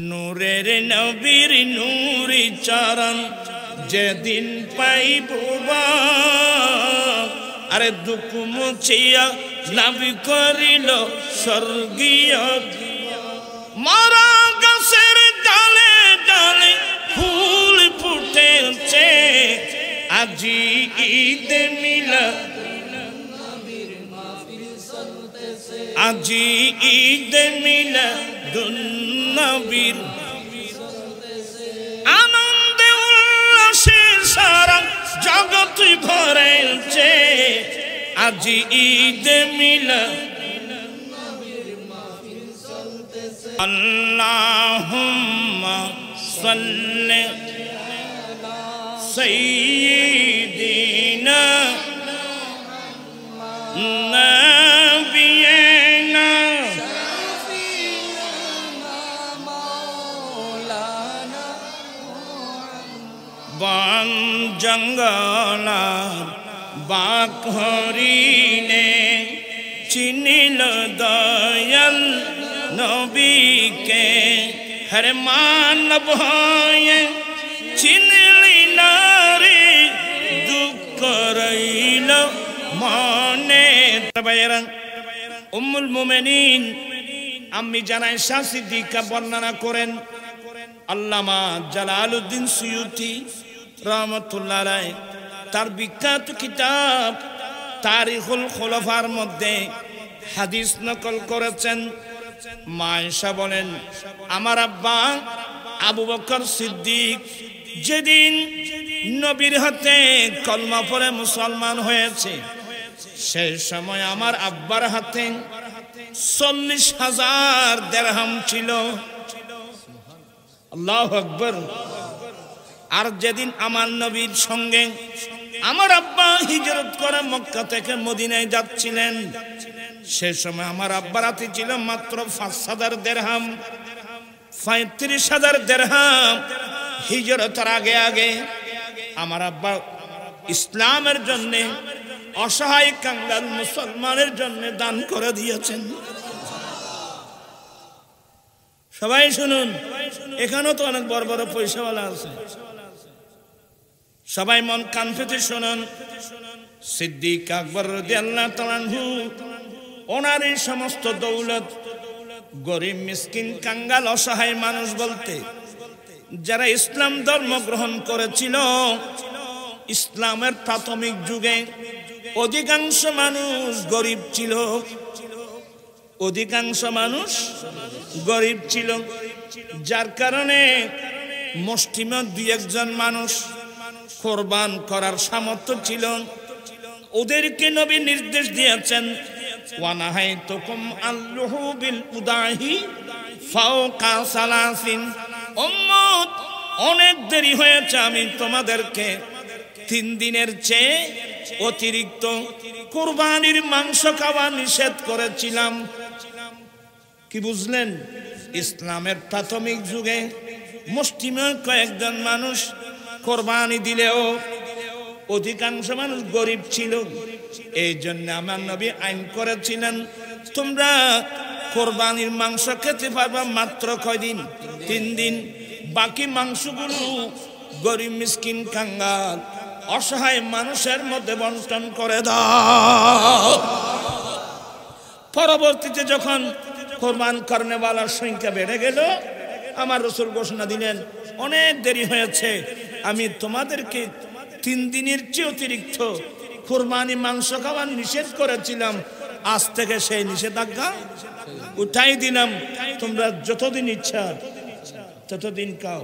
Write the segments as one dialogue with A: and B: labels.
A: নূরের নবীর নূরি চরণ যেদিন পাইব আরে দুঃখ মুছিয়া নবী করিল স্বর্গীয় মরা গাছের ডালে ডালে ফুল ফুটেছে আজি ঈদ মিলাদ আজি ঈদ মিলাদুন নবীর আনন্দে উল্লাসে সারা জগৎ ভরেছে আজি ঈদ মিলাদ আল্লাহুম্মা সাল্লি সাইয়্যিদিনা নাবিয়িনা বন জঙ্গলা বাক হরিণে চিনিল দয়াল নবীকে হর মানব হয়ে চিনলি নারী দুঃখ রইল মনে। উম্মুল মুমিনিন আম্মি জানা আয়েশা সিদ্দিকা বর্ণনা করেন আল্লামা জালালউদ্দিন সুয়ুতি রাহমাতুল্লাহ আলাইহি তার বিখ্যাত কিতাব তারিখুল খুলাফার মধ্যে হাদিস নকল করেছেন। মা আয়েশা বলেন আমার আব্বা আবু বকর সিদ্দিক যেদিন নবীর হাতে কলমা পড়ে মুসলমান হয়েছে সেই সময় আমার আব্বার হাতে 40,000 দিরহাম ছিল। আল্লাহু আকবার। আর যেদিন আমার নবীর সঙ্গে আমার আব্বা হিজরত করে মক্কা থেকে মদিনায় যাচ্ছিলেন সে সময় আমার আব্বার হাতে ছিল মাত্র 5,000 দিরহাম। 35,000 দিরহাম হিজরতের আগে আগে আমার আব্বা ইসলামের জন্য অসহায় কাঙ্গাল মুসলমানের জন্য দান করে দিয়েছেন। সবাই শুনুন, এখানেও তো অনেক বড় বড় পয়সাওয়ালা আছে, সবাই মন কান পেতে শুনুন। সিদ্দিক আকবর রাদিয়াল্লাহু তাআলা আনহু ওনার এই সমস্ত দৌলত গরিব মিসকিন কাঙ্গাল অসহায় মানুষ বলতে যারা ইসলাম ধর্ম গ্রহণ করেছিল ইসলামের প্রাথমিক যুগে অধিকাংশ মানুষ গরিব ছিল, অধিকাংশ মানুষ গরিব ছিল, যার কারণে মুষ্টিমেয় 2-1 মানুষ কোরবান করার সামর্থ্য ছিল। ওদেরকে নবী নির্দেশ দিয়েছেন ওয়ানাহাইতুকুম আল্লাহু বিল উদাহি ফাওকা সালাসিন। উম্মত অনেক দেরি হয়েছে, আমি তোমাদেরকে 3 দিনের চেয়ে অতিরিক্ত কুরবানির মাংস খাওয়া নিষেধ করেছিলাম। কি বুঝলেন? ইসলামের প্রাথমিক যুগে মুষ্টিমেয় কয়েকজন মানুষ কোরবানি দিলেও অধিকাংশ মানুষ গরিব ছিল। এই জন্য আমার নবী আইন করেছিলেন তোমরা কোরবানির মাংস খেতে পারবা মাত্র কয়দিন? 3 দিন। বাকি মাংসগুলো গরিব মিসকিন কাঙ্গাল অসহায় মানুষের মধ্যে বন্টন করে দাও। পরবর্তীতে যখন কোরবান করনেওয়ালার সংখ্যা বেড়ে গেল আমার রাসূল ঘোষণা দিলেন অনেক দেরি হয়েছে, আমি তোমাদেরকে 3 দিনের চেয়ে অতিরিক্ত কোরবানি মাংস খাওয়ার নিষেধ করেছিলাম, আজ থেকে সেই নিষেধাজ্ঞা উঠাই দিলাম। তোমরা যতদিন ইচ্ছা ততদিন খাও,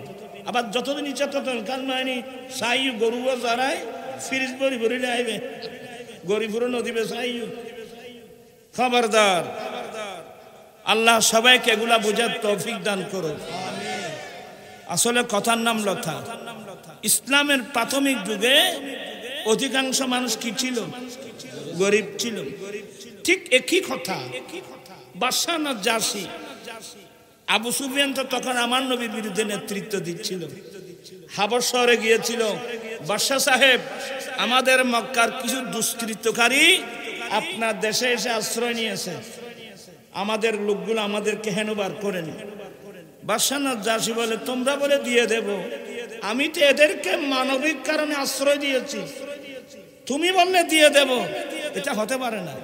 A: আবার যতদিন ইচ্ছা ততদিন কাল মানে সাই গরুও যারাই ফ্রিজ ভরি ভরি আইবে গরিবুরও নদীবে সাই। খবরদার, আল্লাহ সবাইকে এগুলা বোঝার তৌফিক দান করো। আসলে কথার নাম লতা। ইসলামের প্রাথমিক যুগে অধিকাংশ মানুষ কি ছিল? গরিব ছিল। ঠিক একই কথা বাদশা নাজাশী আবু সুফিয়ান তো তখন আমার নবীর বিরুদ্ধে নেতৃত্ব দিচ্ছিল, হাবশ শহরে গিয়েছিল, বাদশা সাহেব আমাদের মক্কার কিছু দুষ্কৃতকারী আপনার দেশে এসে আশ্রয় নিয়েছে, আমাদের লোকগুলো আমাদেরকে হেনবার করেন। বাদশাহ নাজ্জাশী বলে তোমরা বলে দিয়ে দেব, আমি তো এদেরকে মানবিক কারণে আশ্রয় দিয়েছি, তুমি বললে দিয়ে দেব, এটা হতে পারে না।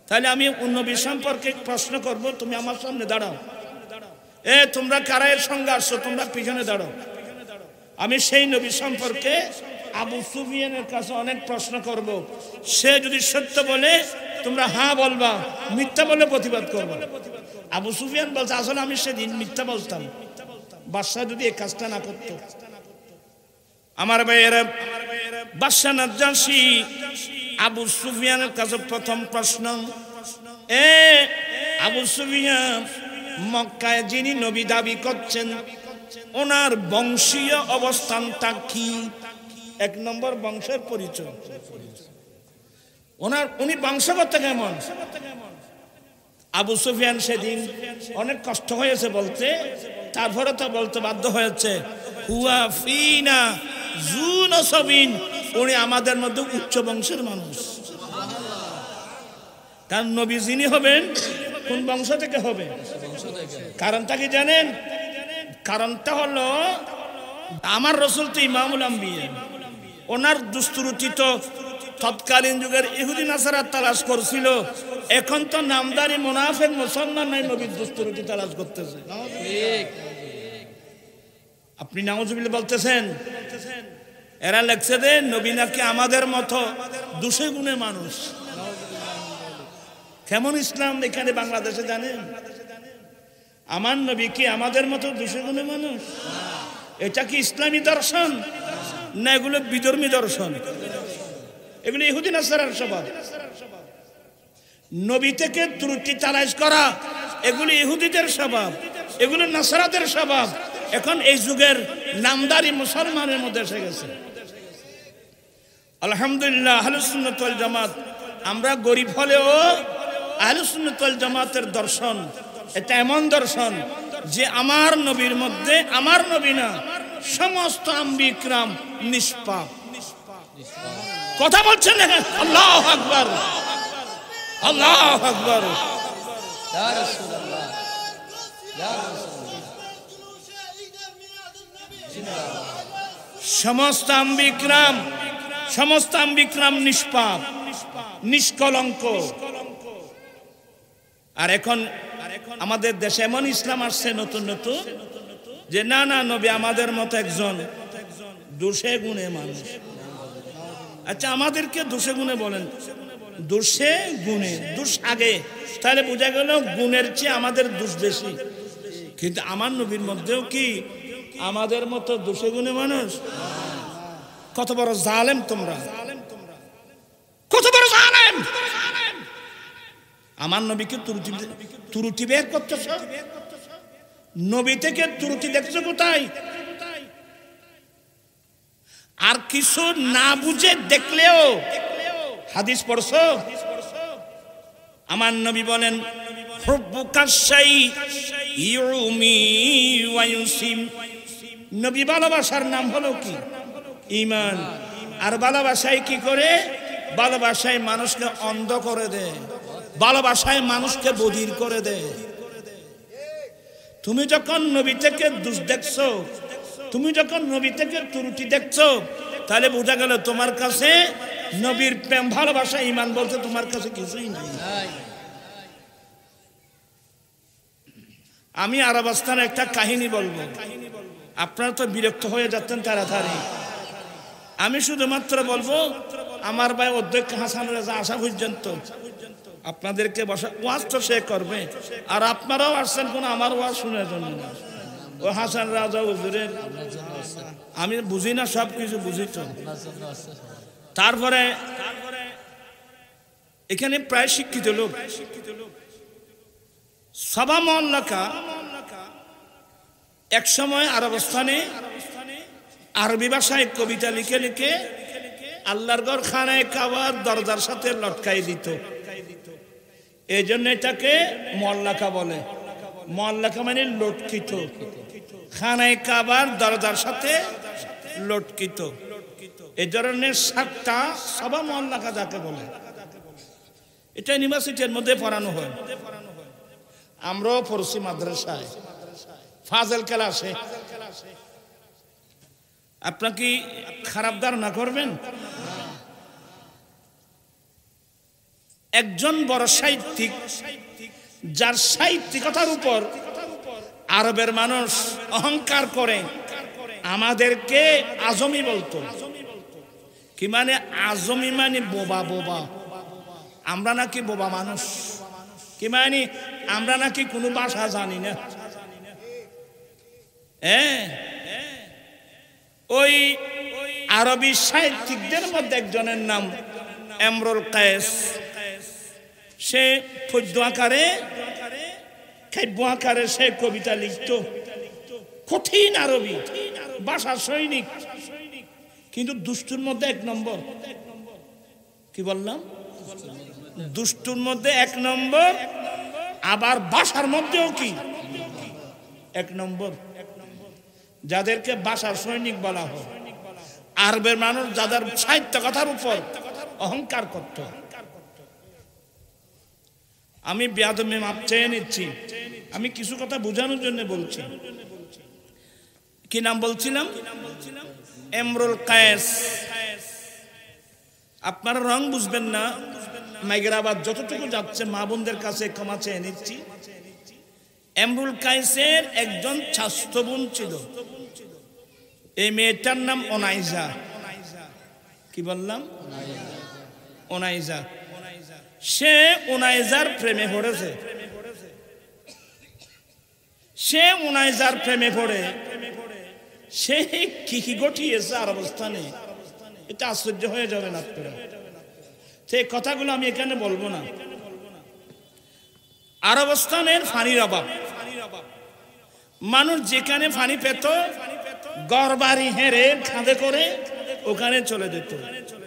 A: তাহলে আমি নবী সম্পর্কে প্রশ্ন করব, তুমি আমার সামনে দাঁড়াও, তোমরা কারা এর সঙ্গে আসছো, তোমরা পিছনে দাঁড়াও। আমি সেই নবী সম্পর্কে আবু সুফিয়ানের কাছে অনেক প্রশ্ন করব, সে যদি সত্য বলে তোমরা হ্যাঁ বলবা, মিথ্যা বলে প্রতিবাদ করবা। আবু সুফিয়ান বলছে আসলে আমি সেদিন মিথ্যা বলতাম, বাদশাহ যদি এই কাজটা না করতো। আমার ভাইয়েরা, বাদশাহ নাজ্জাশী আবু সুফিয়ানের কাছে প্রথম প্রশ্ন, আবু সুফিয়ান মক্কায় যিনি নবী দাবি করছেন ওনার বংশীয় অবস্থানটা কি? এক নম্বর বংশের পরিচয়, উনি বংশগত কেমন? আবু সুফিয়ান সেদিন অনেক কষ্ট হয়েছে বলতে, তারপরে তো বলতে বাধ্য হয়েছে হুয়া ফিনা যু নসবিন, উনি আমাদের মধ্যে উচ্চ বংশের মানুষ। কারণ নবী যিনি হবেন কোন বংশ থেকে হবে? কারণটা কি জানেন? কারণটা হলো আমার রাসূল তো ইমামুল আম্বিয়া, ওনার দুস্তুরুতি তো তৎকালীন যুগের ইহুদি নাসারা তালাশ করছিল, এখন তো নামদারি মুনাফিক মুসলমান নাই নবীর দুস্তুরুতি তালাশ করতেছে। আপনি নাউজুবিল্লাহ বলতেছেন, এরা লেখছে যে নবী নাকি আমাদের মতো দোষে গুণে মানুষ। কেমন ইসলাম এখানে বাংলাদেশে জানেন? আমার নবী কি আমাদের মতো দোষে গুণে মানুষ? এটা কি ইসলামী দর্শন না এগুলো বিধর্মী দর্শন? এগুলো ইহুদি নাসারার স্বভাব। নবী থেকে ত্রুটি তালাশ করা এগুলো ইহুদিদের স্বভাব, এগুলো নাসারাদের স্বভাব। এখন এই যুগের নামদারি মুসলমানের মধ্যে এসে গেছে। আলহামদুলিল্লাহ, আহলুস সুন্নাত ওয়াল জামাত, আমরা গরিব হলেও আহলুস সুন্নাত ওয়াল জামাতের দর্শন এটা এমন দর্শন যে আমার নবীর মধ্যে, আমার নবী না, সমস্ত আম্বিয়া কিরাম নিষ্পাপ। কথা বলছেন না? আল্লাহু আকবার, আল্লাহু আকবার। ইয়া রাসূলুল্লাহ, ইয়া রাসূলুল্লাহ। সমস্ত আম্বিয়া কিরাম নিষ্পাপ, নিষ্কলঙ্ক। আর এখন আমাদের দেশে এমন ইসলাম আসছে নতুন নতুন যে না না, নবী আমাদের মতো একজন দোষে গুণে মানুষ। আচ্ছা, আমাদেরকে দোষে গুণে বলেন, দোষে গুণে, দোষ আগে, তাহলে বোঝা গেল গুণের চেয়ে আমাদের দোষ বেশি। কিন্তু আমার নবীর মধ্যেও কি আমাদের মতো দোষে গুণে মানুষ? কত বড় জালেম তোমরা, কত বড় জালেম! আমার নবীকে ত্রুটি বের করতেছ, নবী থেকে ত্রুটি দেখছো কোথায়? আর কিছু না বুঝে দেখলেও হাদিস পড়ছো? আমার নবী বলেন নবী ভালোবাসার নাম হলো কি? ঈমান। আর ভালোবাসায় কি করে? ভালোবাসায় মানুষকে অন্ধ করে দেয়, ভালোবাসায় মানুষকে বধির করে দেয়। তুমি যখন নবী থেকে দোষ দেখছো, তুমি যখন নবী থেকে ত্রুটি দেখছো, তাহলে বোঝা গেল তোমার কাছে নবীর প্রেম, ভালোবাসা, ঈমান বলতে তোমার কাছে কিছুই নাই। আমি আরাবাস্তানের একটা কাহিনী বলবো, আপনারা তো বিরক্ত হয়ে যাচ্ছেন তাড়াতাড়ি। আমি শুধুমাত্র বলবো, আমার ভাই অধ্যক্ষ হাসান রাজা আসা পর্যন্ত আপনাদেরকে বসা, ওয়াজ তো সে করবে, আর আপনারাও আসছেন কোন আমার ওয়াজ শুনে জন্য না। ও হাসান রাজা হুজুরের, আমি বুঝি না সব কিছু, বুঝি তো। তারপরে এখানে প্রায় শিক্ষিত লোক, সবা মহল্লাকা এক সময় আরবস্থানে আরবি ভাষায় কবিতা লিখে লিখে আল্লাহর ঘর খানায় কাবার দরজার সাথে লটকাই দিত। এই জন্য এটাকে মহল্লাকা বলে। মহল্লাকা মানে লটকিত, খানায় কাবার দরজার সাথে লটকিত। এই ধরনের 7টা সবা মহল্লাকা যাকে বলে, এটা ইউনিভার্সিটির মধ্যে পড়ানো হয়। আমরাও পড়ছি মাদ্রাসায়, ফাজেল ক্লাসে। আপনার কি খারাপ ধারণা করবেন? একজন বড় সাহিত্যিক, যার সাহিত্যিকতার উপর আরবের মানুষ অহংকার করে, আমাদেরকে আজমি বলতো। কি মানে আজমি? মানে বোবা বোবা, আমরা নাকি বোবা মানুষ। কি মানে আমরা নাকি কোনো ভাষা জানি না। ওই আরবি সাহিত্যিকদের মধ্যে একজনের নাম ইমরুল কায়েস। সে পদ্য আকারে, কাব্য আকারে সে কবিতা লিখত। কঠিন আরবি ভাষা, সৈনিক, কিন্তু দুষ্টুর মধ্যে এক নম্বর। কি বললাম? দুষ্টুর মধ্যে এক নম্বর, আবার ভাষার মধ্যেও কি এক নম্বর। যাদেরকে ভাষার সৈনিক বলা হয়, আরবের মানুষ যাদের সাহিত্য কথার উপর অহংকার করত। আমি বেয়াদবি মাপ চেয়ে নিচ্ছি, আমি কিছু কথা বোঝানোর জন্য বলছি। কি নাম বলছিলাম? ইমরুল কায়েস। আপনারা রং বুঝবেন না, মাইগ্রাবাদ যতটুকু যাচ্ছে মা বোনদের কাছে ক্ষমা চেয়ে নিচ্ছি। ইমরুল কায়েসের একজন ছাত্র বোন ছিল, এই মেয়েটার নাম ওনাইজা। কি বললাম? ওনাইজা। সে ওনাইজার প্রেমে পড়েছে। সে ওনাইজার প্রেমে পড়ে সে কি কি ঘটিয়েছে আর অবস্থানে, এটা আশ্চর্য হয়ে যাবেন আপনারা। সেই কথাগুলো আমি এখানে বলবো না। আর অবস্থানের পানির অভাব, মানুষ যেখানে পানি পেত ঘর বাড়ি হেরে খাঁদে করে ওখানে চলে যেত,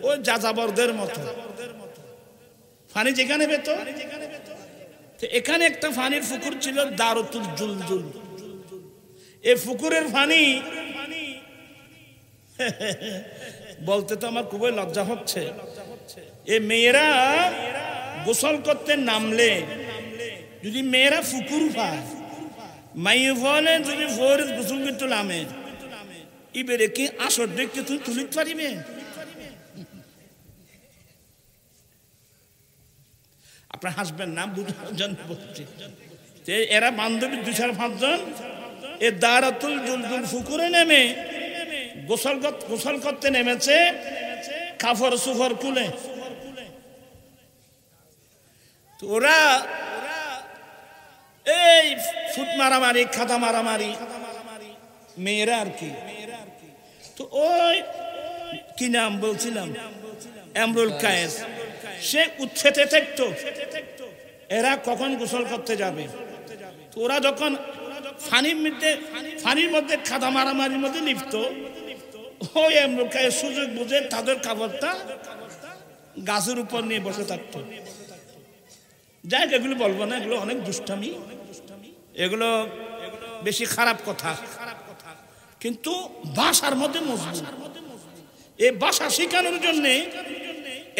A: ওই যাযাবরদের মতো। পানি যেখানে পেত, এখানে একটা পানির পুকুর ছিল দারুতুল জুলজুল। এই পুকুরের পানি বলতে তো আমার খুবই লজ্জা হচ্ছে। এই মেয়েরা গোসল করতে নামলে যদি মেয়েরা পুকুর পায়, মাইয়ে বলে যদি ফোরে গোসল করতে নামে, ইবেরে কি আসর দেখতে তুই তুলিতে পারিবে? আপনার হাসবেন না, বুঝার বলছি। এরা বান্ধবী 2-4-5 জন এ দারাতুল জুলজুল পুকুরে নেমে গোসল করতে নেমেছে, কাপড় সুফর খুলে। তো ওরা এই ফুট মারামারি, খাতা মারামারি, মেয়েরা আর কি। তো ওই কি নাম বলছিলাম, ইমরুল কায়েস, সে উচ্ছেতে থাকতো এরা কখন গোসল করতে যাবে। তো ওরা যখন পানির মধ্যে খাতা মারামারির মধ্যে লিপ্ত, ওই ইমরুল কায়েস সুযোগ বুঝে তাদের কাপড়টা গাছের উপর নিয়ে বসে থাকতো। যাই এগুলো বলবো না, এগুলো অনেক দুষ্টামি, এগুলো বেশি খারাপ কথা, কিন্তু ভাষার মধ্যে মজবুত। এই ভাষা শেখানোর জন্য,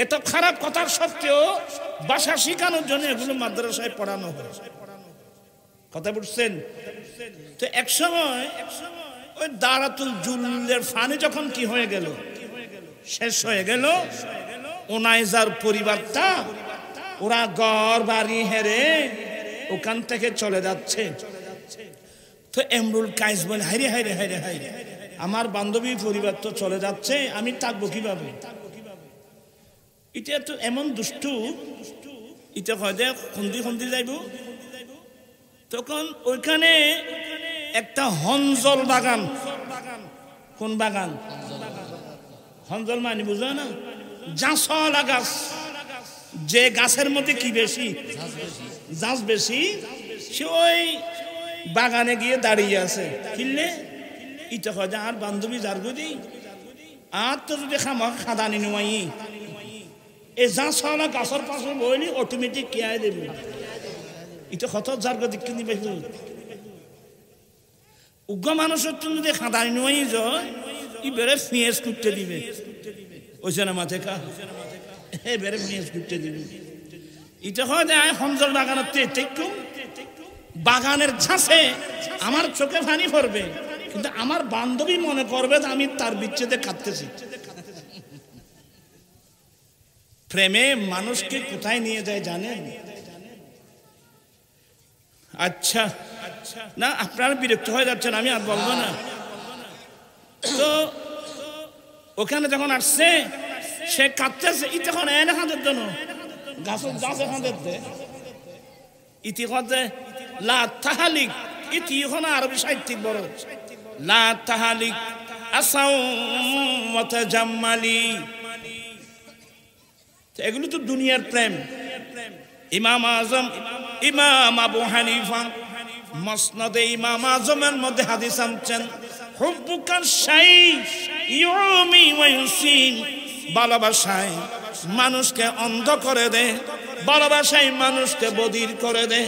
A: এত খারাপ কথার সত্ত্বেও ভাষা শেখানোর জন্য এগুলো মাদ্রাসায় পড়ানো হয়। কথা বুঝছেন? তো এক সময় ওই দারাতুল জুলের ফানি যখন কি হয়ে গেল, শেষ হয়ে গেল, ওনাইজার পরিবারটা ওরা ঘর বাড়ি হেরে ওখান থেকে চলে যাচ্ছে। তো ইমরুল কায়েস বলে, হাইরে হাইরে হাইরে হাইরে, আমার বান্ধবী পরিবার তো চলে যাচ্ছে, আমি থাকবো কিভাবে? এটা তো এমন দুষ্টু, এটা হয়তো খুন্দি খুন্দি যাইব। তখন ওইখানে একটা হনজল বাগান। কোন বাগান? হনজল মানে বুঝো না, জাঁসলা গাছ। যে গাছের মধ্যে কি বেশি, জাঁস বেশি, সে ওই বাগানে গিয়ে দাঁড়িয়ে আছে। কিনলে ইটা হয় আর বান্ধবী যার গদি আর তো যদি খাদানি নোয়াই, এই জাঁসলা গাছের পাশে বইলি অটোমেটিক কেয়াই দেবে। এটা কত যার গদি কিনি পাইব। উগ্র মানুষের তো যদি খাদানি নোয়াই যায়, ই বেড়ে পেঁয়াজ কুটতে দিবে। ওইছে না মাথে কা বেড়ে পেঁয়াজ কুটতে দিবে। এটা হয় হনজল বাগানের একটু বাগানের ঝাঁসে আমার চোখে পানি পড়বে, কিন্তু আমার বান্ধবী মনে করবে যে আমি তার বিচ্ছেদে কাঁদতেছি। প্রেমে মানুষকে কোথায় নিয়ে যায় জানেন? আচ্ছা না, আপনারা বিরক্ত হয়ে যাচ্ছেন, আমি আর বলবো না। তো ওখানে যখন আসছে সে কাঁদতেছে, ই তখন এনে কাঁদের জন্য গাছে কাঁদের ইতি কাঁদে লা তাহালিক, ইতি ওখানে আরবি সাহিত্যিক বড় লা তাহালিক আসাউ ওয়াতাজাম্মালি। এগুলো তো দুনিয়ার প্রেম। ইমাম আজম ইমাম আবু হানিফা মুসনাদে ইমাম আজমের মধ্যে হাদিস আনছেন, হুব্বুকা শাই ইউমি ওয়া ইউসিন, ভালোবাসায় মানুষকে অন্ধ করে দে, ভালোবাসায় মানুষকে বধির করে দে।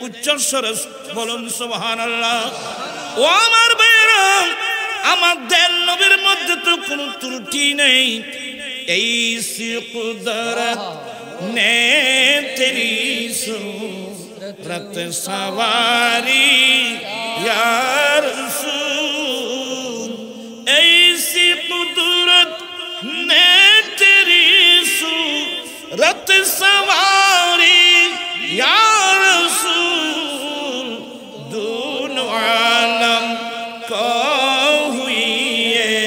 A: উচ্চস্বরে বলুন সুবহানাল্লাহ। ও আমার ভাইরা, আমাদের নবীর মধ্যে তো কোনো ত্রুটি নেই। এই কুদরত নে তেরি সুরত সওয়ারি ইয়া রাসূল, এই কুদরত নে তেরি সুরত সওয়ারি ইয়া রাসূল, দুনো আলম को हुई है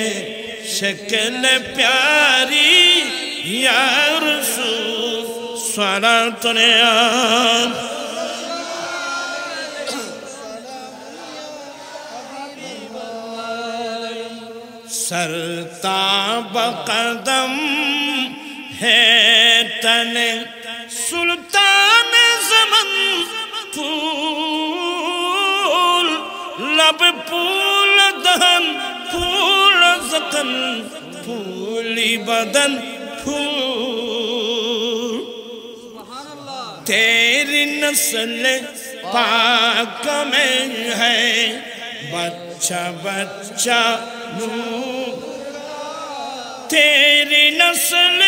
A: शक्ल प्यारी या रसूल, सलातुने सरताब कदम है तने सुल्तान ज़मन, फूल लब फूल दहन फूल ज़कन, फूली बदन फूल। तेरी नस्ल पाक में है बच्चा बच्चा नूर, तेरी नस्ल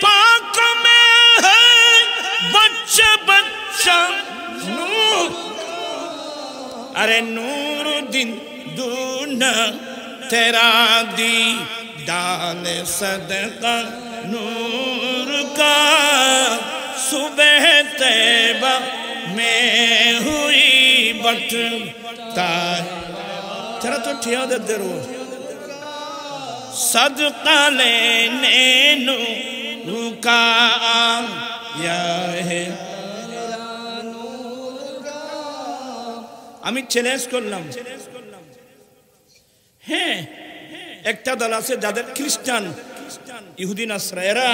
A: पाक में है बच्चा बच्चा नूर। अरे नूरुद्दीन दूना तेरा दी दान सदका नूर का, सुबह तैबा में हुई बटता। तेरा तो ठिया दे दरो सदका लेने नूर का आया है। আমি চ্যালেঞ্জ করলাম, হ্যাঁ একটা দল আছে যাদের খ্রিস্টান ইহুদি নাসরা, এরা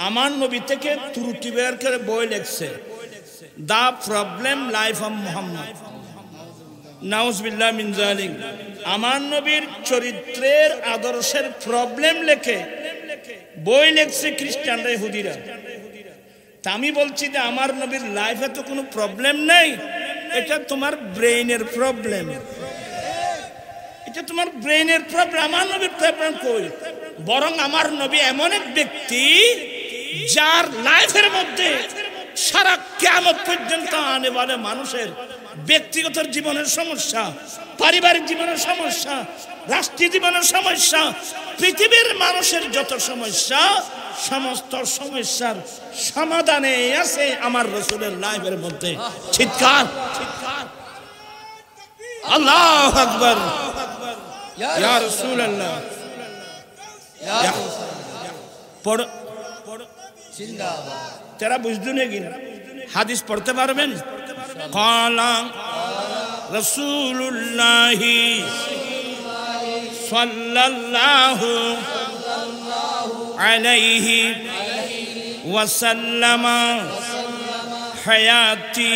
A: আমার নবী থেকে ত্রুটি বের করে বই লিখছে, দা প্রবলেম লাইফ অফ মুহাম্মদ, নাউজুবিল্লাহ মিন যালিক। আমার নবীর চরিত্রের আদর্শের প্রবলেম লেখে বই লিখছে খ্রিস্টানরা ইহুদিরা। তা আমি বলছি যে আমার নবীর লাইফে তো কোনো প্রবলেম নেই, এটা তোমার ব্রেইনের প্রবলেম, এটা তোমার ব্রেইনের প্রবলেম। আমার নবীর প্রবলেম কই? বরং আমার নবী এমন এক ব্যক্তি যার লাইফের মধ্যে সারা কিয়ামত পর্যন্ত আনে বলে মানুষের ব্যক্তিগত জীবনের সমস্যা, পারিবারিক জীবনের সমস্যা, রাষ্ট্রীয় জীবনের সমস্যা, পৃথিবীর মানুষের যত সমস্যা, সমস্ত সমস্যার সমাধানে আছে আমার রাসূলের লাইফের মধ্যে। চিৎকার আল্লাহু আকবার, ইয়া রাসূলুল্লাহ, পড় জিন্দাবাদ। তেরা বুঝদু নাকি হাদিস পড়তে পারবেন? ক্বালা রাসূলুল্লাহ সাল্লাল্লাহু আলাইহি ওয়াসাল্লাম, হায়াতি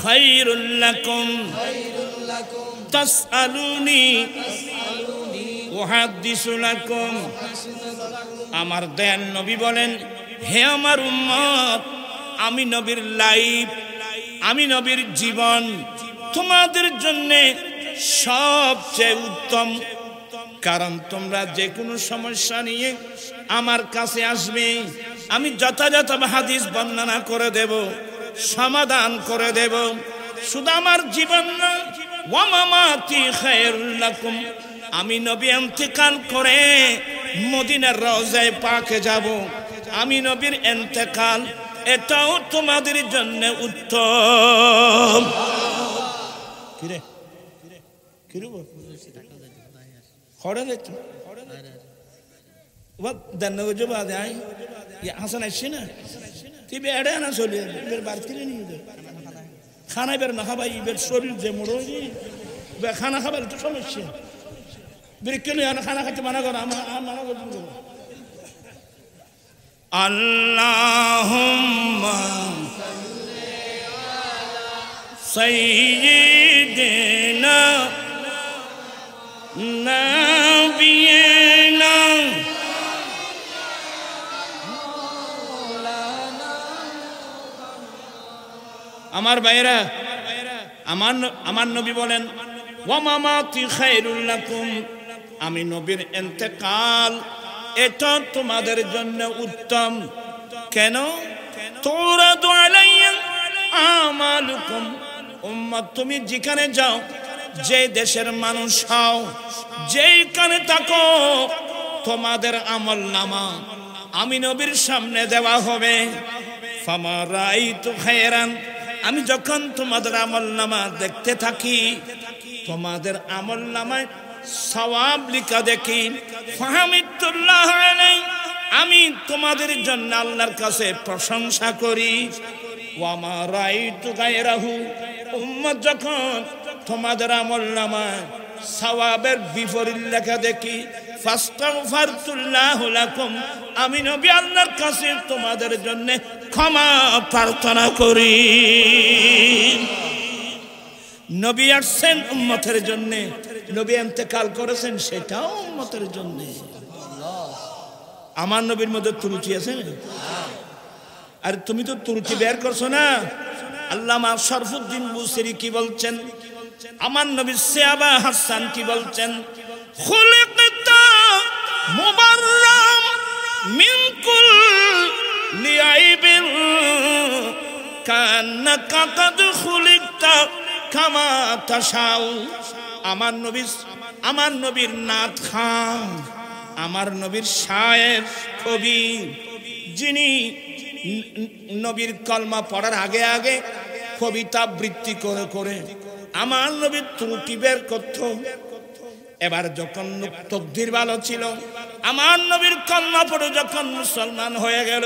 A: খায়রুল লাকুম তাসআলুনি উহাদ্দিসু লাকুম। আমার দয়াল নবী বলেন, হে আমার উম্মত, আমি নবীর লাইফ, আমি নবীর জীবন তোমাদের জন্য সবচেয়ে উত্তম। কারণ তোমরা যে কোনো সমস্যা নিয়ে আমার কাছে আসবে, আমি যথাযথ হাদিস বর্ণনা করে দেব। সমাধান করে দেব। শুধু আমার জীবন না, ওয়া মামাতি খায়রুল লাকুম, আমি নবী ইন্তেকাল করে মদিনার রওজায়ে পাকে যাব। আমি নবীর ইন্তেকাল এটাও তোমাদের জন্য উত্তম। কিরে কিরে খড়ে দেখছো দেন বাদে আই হাসান আসছি না তুই বেড়ে আনা চলে বার কিনে নিয়ে খানা বের না খাবাই বের শরীর যে মোড়ো খানা খাবার একটু সমস্যা বের কেন খানা খাইতে মানা করো মানা করবো। আল্লাহুম্মা সাইয়্যিদিনা নাবিয়িনা আমার ভাইরা আমার নবী বলেন ওয়া মামাতি খায়রুল লাকুম, আমি নবীর ইন্তেকাল এটা তোমাদের জন্য উত্তম। কেন? তুরাদু আলাইয়া আমালুকুম, উম্মত তুমি যেখানে যাও, যে দেশের মানুষ হও, যেখানে থাকো, তোমাদের আমলনামা আমি নবীর সামনে দেওয়া হবে। ফামা রাআইতু খায়রান, আমি যখন তোমাদের আমলনামা দেখতে থাকি, তোমাদের আমলনামায় সওয়াব লিখা দেখি, ফাহামিদুল্লাহ আলাইহি, আমি তোমাদের জন্য আল্লাহর কাছে প্রশংসা করি। ওয়া মা রাআইতু গায়রাহু, উম্মত যখন তোমাদের আমলনামায় সওয়াবের বিপরীত লেখা দেখি, ফাস্তাগফিরুল্লাহ লাকুম, আমি নবী আল্লাহর কাছে তোমাদের জন্য ক্ষমা প্রার্থনা করি। নবী আসছেন উম্মতের জন্য, নবী ইন্তেকাল করেছেন সেটাও উম্মতের জন্য। আমার নবীর মধ্যে ত্রুটি আছে না? আর তুমি তো ত্রুটি বের করছো না। আল্লামা শরফুদ্দীন বুসরি কি বলছেন, আমার নবী সাহাবা হাসান কি বলছেন, খুলিকতা মুবাররাম মিন কুল্লি আইবিন কান্নাকা কাদ খুলিকতা কামা তাশাউ। আমার নবীর নাত খান, আমার নবীর শায়ের কবি, যিনি নবীর কলমা পড়ার আগে আগে কবিতা বৃত্তি করে করে আমার নবীর ত্রুটি বের করত। এবার যখন তকদির ভালো ছিল, আমার নবীর কলমা পড়ে যখন মুসলমান হয়ে গেল,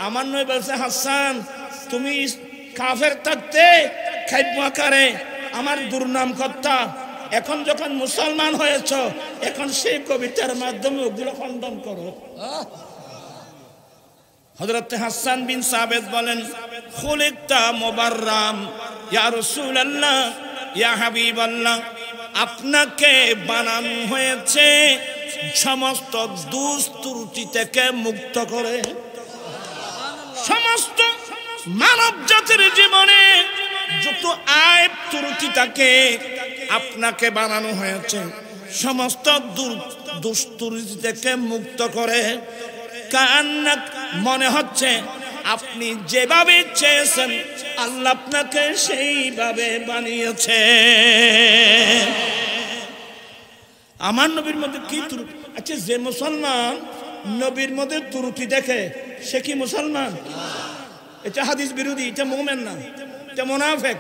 A: আমার নবী বলছে, হাসান তুমি কাফের থাকতে খাইবা কারে আমার দুর্নাম করতা, এখন যখন মুসলমান হয়েছ, এখন সেই কবিতার মাধ্যমে ওগুলো খণ্ডন করো। হযরত হাসান বিন সাবিত বলেন, খুলিকতা মুবাররাম ইয়া রাসূলুল্লাহ ইয়া হাবিবাল্লাহ, আপনাকে বানানো হয়েছে সমস্ত দোষ ত্রুটি থেকে মুক্ত করে। সমস্ত মানব জাতির জীবনে যত আইব ত্রুটি থাকে আপনাকে বানানো হয়েছে সমস্ত দোষ ত্রুটি থেকে মুক্ত করে। কান্না মনে হচ্ছে আপনি যেভাবে চেয়েছেন আল্লাহ আপনাকে সেইভাবে বানিয়েছে। আমার নবীর মধ্যে কি ত্রুটি? আচ্ছা, যে মুসলমান নবীর মধ্যে ত্রুটি দেখে সে কি মুসলমান? এটা হাদিস বিরোধী, এটা মুমিন না, এটা মুনাফিক।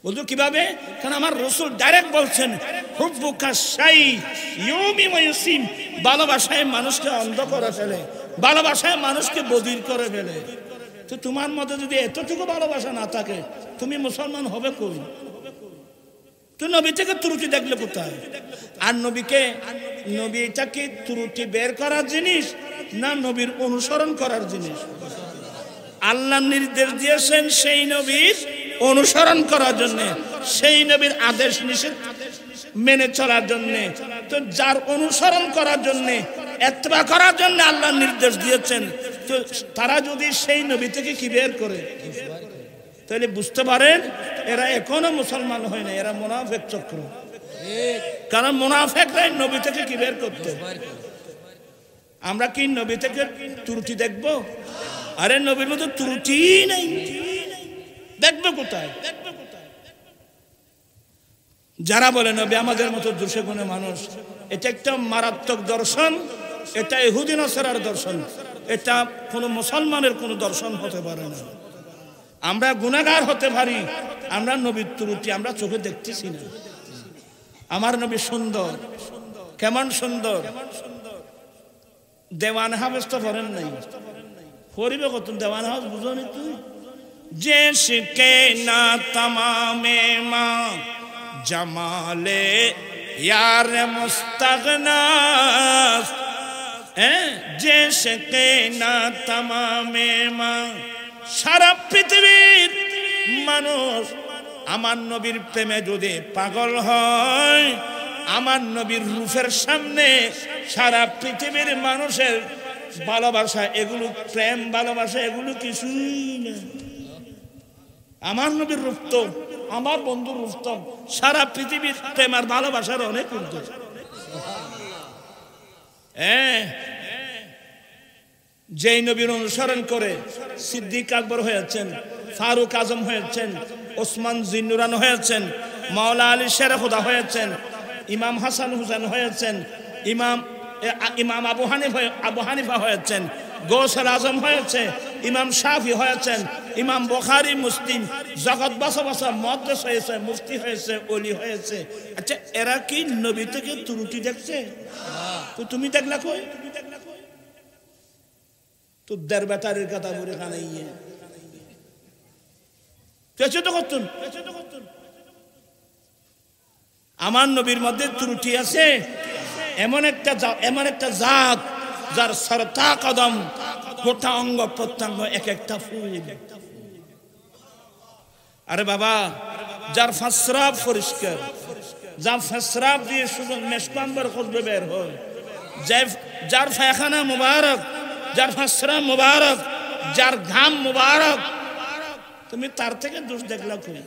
A: বলতো কিভাবে? কারণ আমার রাসূল ডাইরেক্ট বলছেন, হুব্বুকা শাই ইউমি ওয়া ইউসিম, ভালোবাসায় মানুষকে অন্ধ করে ফেলে, ভালোবাসায় মানুষকে বধির করে ফেলে। তো তোমার মধ্যে যদি এতটুকু ভালোবাসা না থাকে, তুমি মুসলমান হবে কই? তো নবী থেকে ত্রুটি দেখলে কোথায়? আর নবী এটা কি ত্রুটি বের করার জিনিস না নবীর অনুসরণ করার জিনিস? আল্লাহ নির্দেশ দিয়েছেন সেই নবীর অনুসরণ করার জন্য, সেই নবীর আদেশ নিষেধ মেনে চলার জন্য। তো যার অনুসরণ করার জন্য, ইত্তেবা করার জন্য আল্লাহ নির্দেশ দিয়েছেন, তো তারা যদি সেই নবী থেকে কি বের করে, তাহলে বুঝতে পারেন এরা এখনো মুসলমান হয় না, এরা মুনাফিক চক্র। কারণ মুনাফিকরাই নবী থেকে কি বের করতে। আমরা কি নবী থেকে ত্রুটি দেখবো? আরে নবীর মতো ত্রুটি নাই, দেখবে কোথায়? যারা বলে নবী আমাদের মতো দোষে গুণে মানুষ, এটা একটা মারাত্মক দর্শন, এটা ইহুদি নাসারার দর্শন, এটা কোনো মুসলমানের কোনো দর্শন হতে পারে না। আমরা গুনাহগার হতে পারি, আমরা নবীর ত্রুটি আমরা চোখে দেখতেছি না। আমার নবী সুন্দর, কেমন সুন্দর, দেওয়ান হাফেজ তো পড়েন নাই, পড়িবে কত দেওয়ান হাফেজ বুঝো নি তুই? যে শিখে না তামামে মা জামালে ইয়ার মুস্তাগনাস, যে শিখে না তামামে মা, সারা পৃথিবীর মানুষ আমার নবীর প্রেমে যদি পাগল হয়, আমার নবীর রূপের সামনে সারা পৃথিবীর মানুষের ভালোবাসা, এগুলো প্রেম ভালোবাসা এগুলো কিছুই না। আমার নবীর রূপ তো, আমার বন্ধুর রূপ তো সারা পৃথিবীর প্রেম আর ভালোবাসার অনেক ঊর্ধ্বে। যেই নবীর অনুসরণ করে সিদ্দিক আকবর হয়েছেন, ফারুক আজম হয়েছেন, ওসমান জিন্নুরান হয়েছেন, মাওলা আলী শেরে খুদা হয়েছেন, ইমাম হাসান হুসেন হয়েছেন, ইমাম আবু হানিফা হয়েছেন, গৌসুল আজম হয়েছে, ইমাম শাফি হয়েছেন, ইমাম বুখারী মুসলিম জগৎ বাসা বাসা মুহাদ্দিস হয়েছে, মুফতি হয়েছে, ওলি হয়েছে। আচ্ছা এরা কি নবী থেকে ত্রুটি দেখছে? তো তুমি দেখলা কই? তোদের বেটারের কথা বলে কানাইয়ে পেছে তো করতুন। আমার নবীর মধ্যে ত্রুটি আছে, এমন একটা জাত যার সরতা কদম, গোটা অঙ্গ প্রত্যঙ্গ এক একটা ফুল। আরে বাবা, যার ফাসরাব পরিষ্কার, যার ফাসরাব দিয়ে শুধু মেশকাম্বর খুঁজবে বের হয়, যার ফায়খানা মুবারক, যার ফাসরাব মুবারক, যার ঘাম মুবারক, তুমি তার থেকে দোষ দেখলা কই?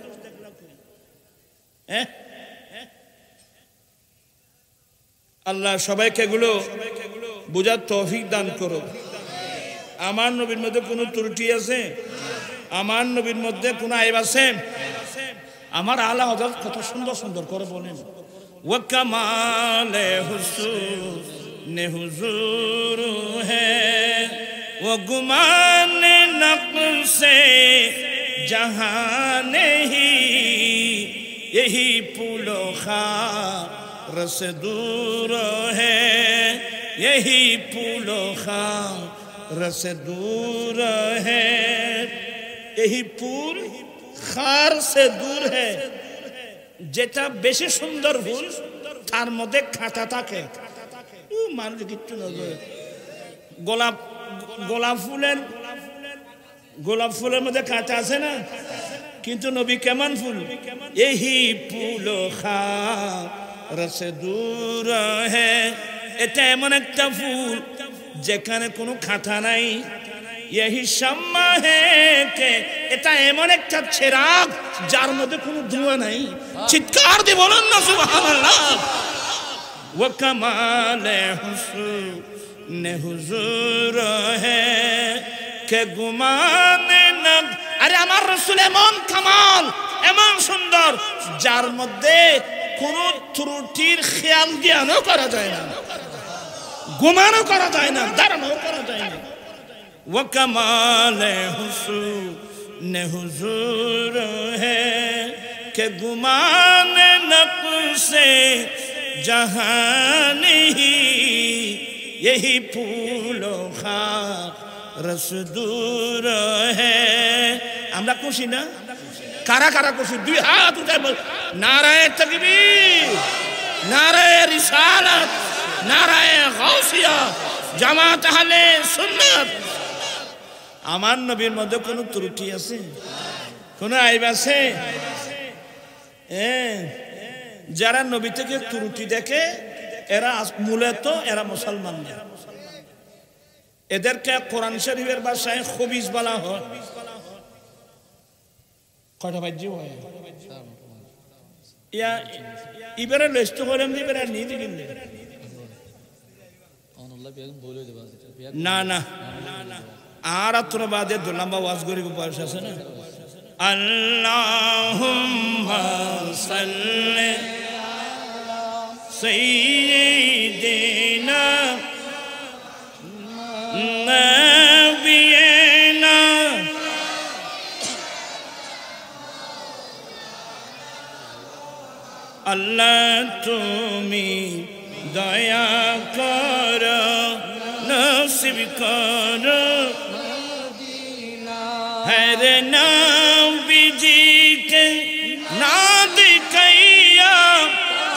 A: আল্লাহ সবাইকে এগুলো বুঝার তৌফিক দান করো। আমার নবীর মধ্যে কোনো ত্রুটি আছে? আমার নবীর মধ্যে কোনো আইব আছে? আমার আলা হযরত কত সুন্দর সুন্দর করে বলেন, ওয়া কামালে হুসনে হুজুর হ্যায়, ও গুমানে নকশে জাহান নেহি, यही फूलो खार से दूर है, यही फूलो खार से दूर है, यही फूल खार से दूर है। যেটা বেশি সুন্দর ফুল তার মধ্যে কাঁটা থাকে। মানুষ কিচ্ছু না, গোলাপ ফুলের মধ্যে কাঁটা আছে না, কিন্তু নবী কেমন ফুল? यही फूलो खार से दूर है, এটা এমন একটা ফুল যেখানে কোনো কাঁটা নাই। यही शम्मा है के এটা এমন একটা চিরাগ যার মধ্যে কোনো ধোঁয়া নাই। চিৎকার দিয়ে বলুন না সুবহানাল্লাহ। वो कमाल हुस्न हुजूर है के गुमान न, আরে আমার রাসূল এমন কামাল, এমন সুন্দর যার মধ্যে কোনো ত্রুটির খেয়াল জ্ঞানও করা যায় না, গুমানও করা যায় না, ধারণাও করা যায় না। वो कमाल हुस्न हुजूर है के गुमान नक्शे जहां नहीं, यही फूलों का रस दूर है। আমরা খুশি না? কারা কারা খুশি? দুই হাত উঠায় বল, নারায়ে তাকবীর, নারায়ে রিসালাত, নারায়ে গাউসিয়া, জামাত আহলে সুন্নাত। আমার নবীর মধ্যে কোনো ত্রুটি আছে? কোনো আইব আছে? যারা নবী থেকে ত্রুটি দেখে এরা মূলত এরা মুসলমান না। এদেরকে কোরআন শরীফের ভাষায় খবিস বলা হয়। কয়টা বাজ্য হয় ইয়া ইবারে লস্ত করেন দিবেরা নি দিবেন না না, আর তোর বাদে লম্বা ওয়াজ গরিব বয়স আছে না আল্লাহুম্মা সাল্লি সাইয়্যিদিনা নাবিয়িনা আল্লাহ তুমি দয়া করো নসিব করো হরে নবীজিকে না দেখাইয়া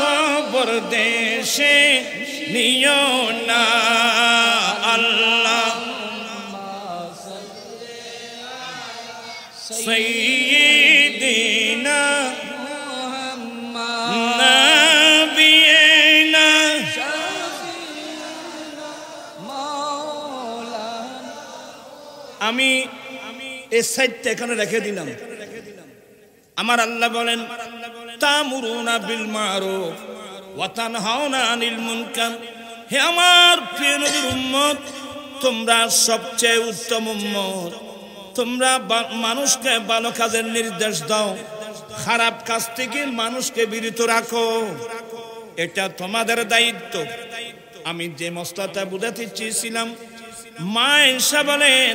A: কবর দেশে নিও না আল্লাহ সাইয়্যিদিনা নাবিয়িনা আমি এই সাইডটা এখানে রেখে দিলাম আমার আল্লাহ বলেন তামুরুনা বিল মারুফ ওয়া তানহাউনা আনিল মুনকার হে আমার প্রিয় নবীর উম্মত তোমরা সবচেয়ে উত্তম উম্মত তোমরা মানুষকে ভালো কাজের নির্দেশ দাও খারাপ কাজ থেকে মানুষকে বিরত রাখো এটা তোমাদের দায়িত্ব আমি যে মসলাটা বুঝাতে চেয়েছিলাম মা এসা বলেন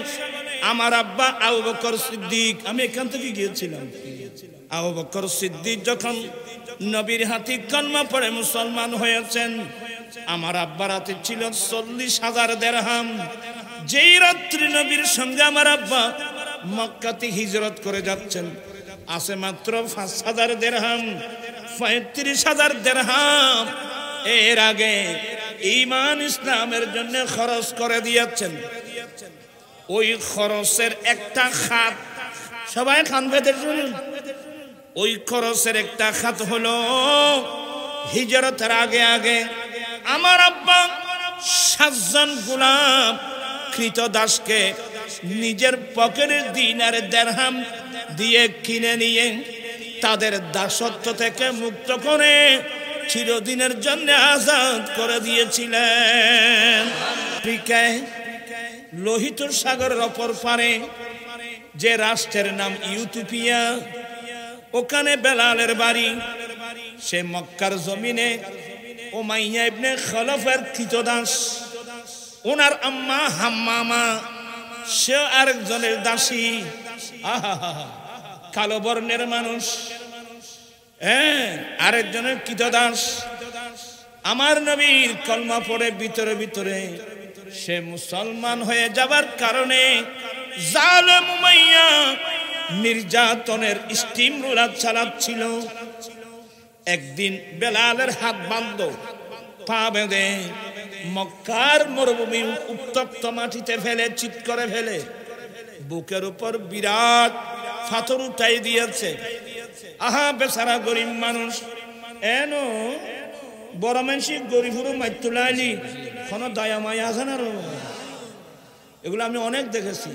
A: আমার আব্বা আবু বকর সিদ্দিক আমি এখান থেকে গিয়েছিলাম আবু বকর সিদ্দিক যখন নবীর হাতে কলমা পড়ে মুসলমান হয়েছেন আমার আব্বার হাতে ছিল 40,000 দিরহাম যেই রাত্রি নবীর সঙ্গে আমার আব্বা মক্কাতে হিজরত করে যাচ্ছেন আছে মাত্র 5,000 দিরহাম 35,000 দিরহাম এর আগে ঈমান ইসলামের জন্য খরচ করে দিয়েছেন ওই খরচের একটা খাত সবাই কান পেতে শুনুন ওই খরচের একটা খাত হলো হিজরতের আগে আগে আমার আব্বা 7 জন গোলাম কৃতদাসকে নিজের পকেটের দিনার দিরহাম দিয়ে কিনে নিয়ে তাদের দাসত্ব থেকে মুক্ত করে চিরদিনের জন্য আজাদ করে দিয়েছিলেন আফ্রিকায় লোহিত সাগরের অপর পারে যে রাষ্ট্রের নাম ইথিওপিয়া ওখানে বেলালের বাড়ি সে মক্কার জমিনে উমাইয়া ইবনে খলফের কৃতদাস ওনার আম্মা হাম্মামা সে আরেকজনের দাসী কালো বর্ণের মানুষ আরেকজনের কৃতদাস আমার নবীর কলমা পড়ে ভিতরে ভিতরে সে মুসলমান হয়ে যাবার কারণে জালেম উমাইয়া নির্যাতনের স্টিম রোলার চালাচ্ছিল একদিন বেলালের হাত বাঁধ পা বেঁধে মক্কার মরুভূমি উত্তপ্ত মাটিতে ফেলে চিৎ করে ফেলে বুকের উপর বিরাট পাথর উঠাই দিয়েছে আহা বেচারা গরিব মানুষ এনো বড় মানুষ গরিব মাইতুলাইলি কোনো দয়া মায়া আছে না এগুলো আমি অনেক দেখেছি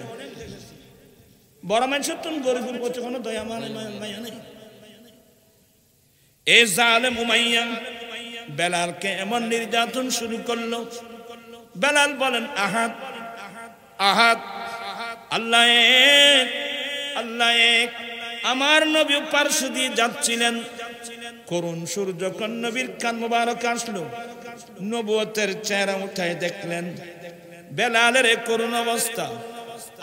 A: বড় মানুষের তো গরিবের প্রতি কোনো দয়া মায়া নেই এই জালেম উমাইয়া বেলালকে এমন নির্যাতন শুরু করলো বেলাল বলেন আহাদ আহাদ আল্লাহ এক আল্লাহ এক আমার নবী পার্শ্ব দিয়ে যাচ্ছিলেন করুণ সুর যখন নবীর কান মোবারক আসলো নবুয়তের চেহারা উঠায় দেখলেন বেলালের করুণ অবস্থা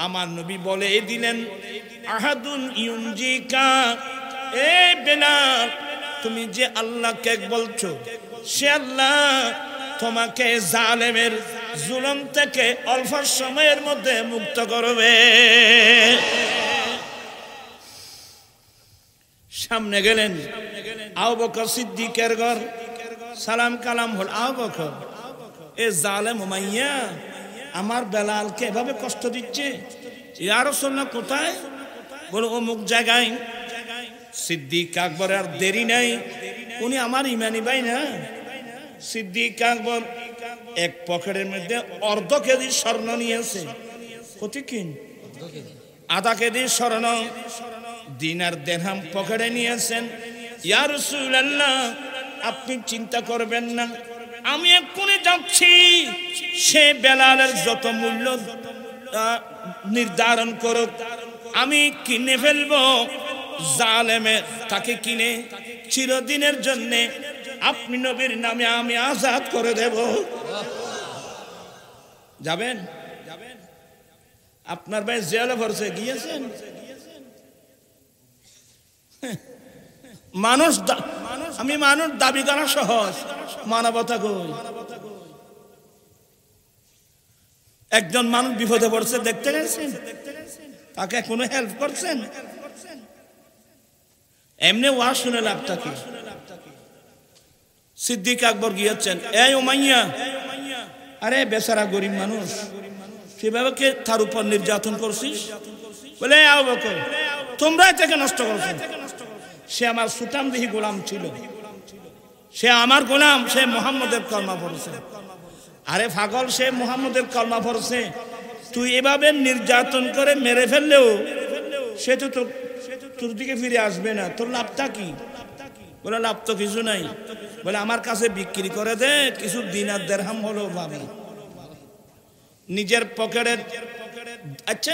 A: আমার নবী বলে দিলেন আহাদুন ইউনজিকা এ বেলাল তুমি যে আল্লাহকে বলছো সে আল্লাহ তোমাকে জালেমের জুলুম থেকে অল্প সময়ের মধ্যে মুক্ত করবে সামনে গেলেন আবু বকর সিদ্দিকের ঘর সালাম কালাম হল আবু বকর এ জালেম উমাইয়া আমার বেলালকে এভাবে কষ্ট দিচ্ছে ইয়া রাসূলুল্লাহ কোথায় বলো অমুক জায়গায় সিদ্দিক আকবর আর দেরি নাই উনি আমার ইমানি ভাই না সিদ্দিক আকবর এক পকেটের মধ্যে অর্ধ কেজি স্বর্ণ নিয়েছে কত কিন আধা কেজি স্বর্ণ দিনার দিরহাম পকেটে নিয়েছেন ইয়া রাসূলুল্লাহ আপনি চিন্তা করবেন না আমি এক্ষুনি যাচ্ছি সে বেলালের যত মূল্য নির্ধারণ করুক, আমি কিনে ফেলবো জালেমের, তাকে কিনে চিরদিনের জন্য আপনি নবীর নামে আমি আজাদ করে দেব। যাবেন? আপনার ভাই জেলে ভরসে গিয়েছেন। মানুষ দাবি করা সহজ, মানবতা কই? একজন মানুষ বিপদে পড়ছে, দেখতে গেছেন? তাকে কোনো হেল্প করছেন? এমনি ওয়াজ শুনে লাভটা কি? সিদ্দিক আকবর গিয়েছেন, এই উমাইয়া, আরে বেচারা গরিব মানুষ, সেভাবে কে তার উপর নির্যাতন করছিস? বলে আবু বকর, তোমরাই তাকে নষ্ট করছো। সে আমার সুতামদিহি গোলাম ছিল, সে আমার গোলাম, সে মুহাম্মদের কলমা পড়ছে। আরে পাগল, সে মুহাম্মদের কলমা পড়ছে, তুই এভাবে নির্যাতন করে মেরে ফেললেও সে তো তোর দিকে ফিরে আসবে না, তোর লাভটা কি? বলে লাভ তো কিছু নাই। বলে আমার কাছে বিক্রি করে দে, কিছু দিনার দেরহাম হলো পাবি। নিজের পকেটের, আচ্ছা